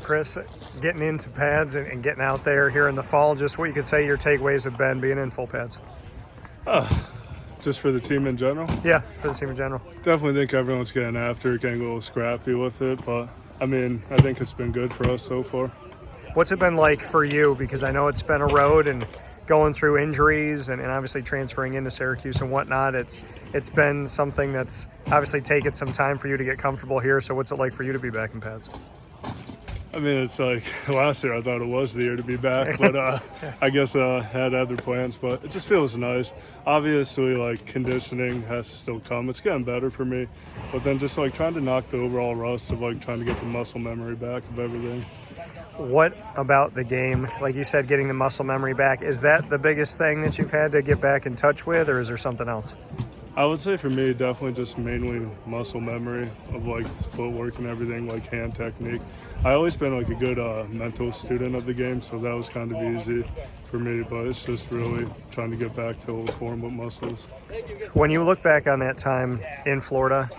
Chris, getting into pads and getting out there here in the fall, just what you could say your takeaways have been being in full pads. Just for the team in general? Yeah, for the team in general. Definitely think everyone's getting after it, getting a little scrappy with it, but I mean, I think it's been good for us so far. What's it been like for you? Because I know it's been a road and going through injuries and obviously transferring into Syracuse and whatnot. It's been something that's obviously taken some time for you to get comfortable here. So what's it like for you to be back in pads? I mean, it's like last year I thought it was the year to be back, but I guess I had other plans, but it just feels nice. Obviously, like, conditioning has to still come. It's getting better for me, but then just like trying to knock the overall rust of like trying to get the muscle memory back of everything. What about the game? Like you said, getting the muscle memory back, is that the biggest thing that you've had to get back in touch with, or is there something else? I would say for me, definitely just mainly muscle memory of like footwork and everything, like hand technique. I always been like a good mental student of the game, so that was kind of easy for me, but it's just really trying to get back to old form with muscles. When you look back on that time in Florida,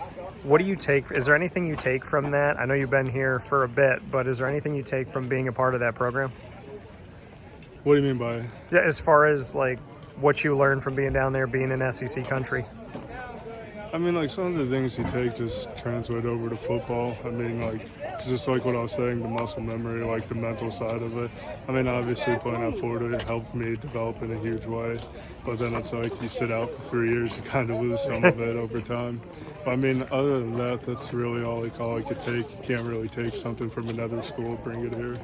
what do you take? Is there anything you take from that? I know you've been here for a bit, but is there anything you take from being a part of that program? What do you mean by? Yeah, as far as like what you learned from being down there, being in SEC country. I mean, like, some of the things you take just translate over to football. I mean, like, just like what I was saying, the muscle memory, like the mental side of it. I mean, obviously playing at Florida helped me develop in a huge way. But then it's like you sit out for 3 years, you kind of lose some of it over time. But I mean, other than that, that's really all I could take. You can't really take something from another school, bring it here.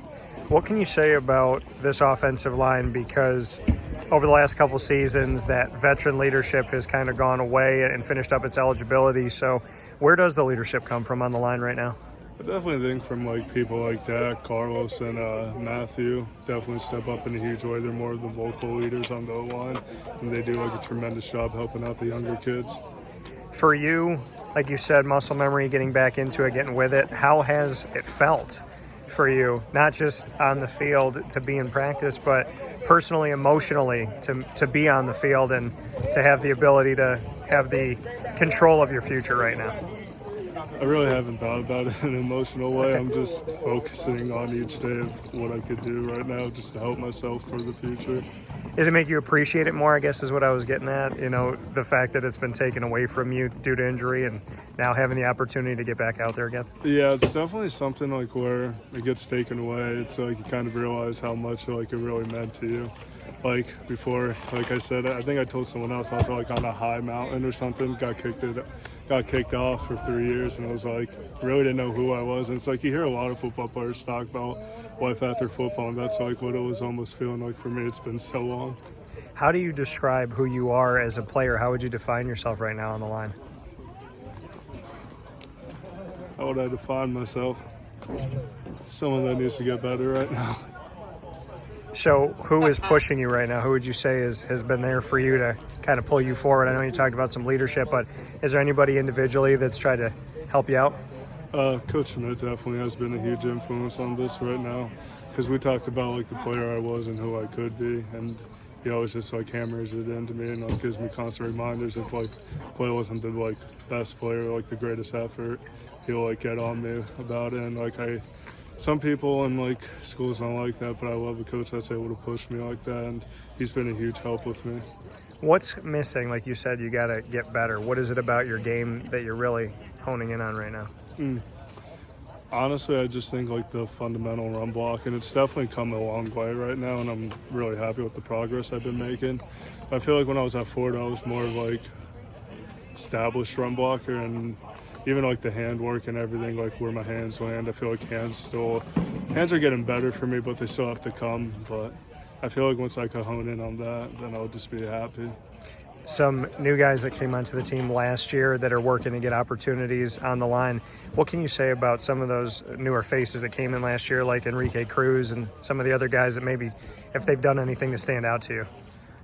What can you say about this offensive line? Because over the last couple seasons, that veteran leadership has kind of gone away and finished up its eligibility. So where does the leadership come from on the line right now? I definitely think from like people like Dak, Carlos, and Matthew definitely step up in a huge way. They're more of the vocal leaders on the O-line, and they do like a tremendous job helping out the younger kids. For you, like you said, muscle memory, getting back into it, getting with it, how has it felt for you, not just on the field to be in practice, but personally, emotionally, to be on the field and to have the ability to have the control of your future right now? I really haven't thought about it in an emotional way. I'm just focusing on each day of what I could do right now just to help myself for the future. Does it make you appreciate it more, I guess is what I was getting at, you know, the fact that it's been taken away from you due to injury and now having the opportunity to get back out there again? Yeah, it's definitely something like where it gets taken away. It's like you kind of realize how much like it really meant to you. Like before, like I said, I think I told someone else I was like on a high mountain or something, got kicked off for 3 years, and I was like, really didn't know who I was. And it's like you hear a lot of football players talk about life after football, and that's like what it was almost feeling like for me. It's been so long. How do you describe who you are as a player? How would you define yourself right now on the line? How would I define myself? Someone that needs to get better right now. So who is pushing you right now? Who would you say has been there for you to kind of pull you forward? I know you talked about some leadership, but is there anybody individually that's tried to help you out? Coach Schmidt definitely has been a huge influence on this right now, because we talked about like the player I was and who I could be, and he always just like hammers it into me and like gives me constant reminders if like play wasn't the like best player, like the greatest effort, he'll like get on me about it. And like some people in like schools don't like that, but I love a coach that's able to push me like that, and he's been a huge help with me. What's missing? Like you said, you got to get better. What is it about your game that you're really honing in on right now? Honestly, I just think like the fundamental run block, and it's definitely come a long way right now, and I'm really happy with the progress I've been making. I feel like when I was at Florida, I was more of like established run blocker, and even like the hand work and everything, like where my hands land, I feel like hands are getting better for me, but they still have to come. But I feel like once I can hone in on that, then I'll just be happy. Some new guys that came onto the team last year that are working to get opportunities on the line. What can you say about some of those newer faces that came in last year, like Cuse and some of the other guys that maybe, if they've done anything to stand out to you?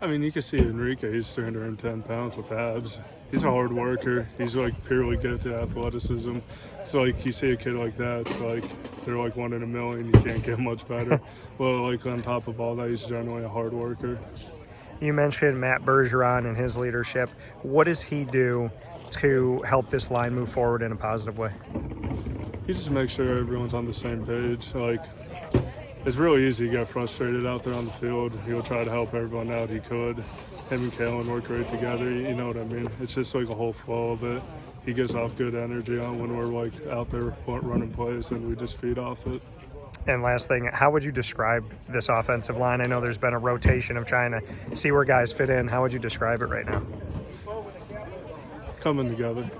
I mean, you can see Enrique, he's 310 pounds with abs. He's a hard worker. He's like purely gifted athleticism. So like you see a kid like that, it's like they're like 1 in a million. You can't get much better. Well, like on top of all that, he's generally a hard worker. You mentioned Matt Bergeron and his leadership. What does he do to help this line move forward in a positive way? he just makes sure everyone's on the same page. Like, it's really easy to get frustrated out there on the field. He'll try to help everyone out he could. Him and Kalen work great together, you know what I mean? It's just like a whole flow of it. He gives off good energy on when we're like out there running plays, and we just feed off it. And last thing, how would you describe this offensive line? I know there's been a rotation of trying to see where guys fit in. How would you describe it right now? Coming together.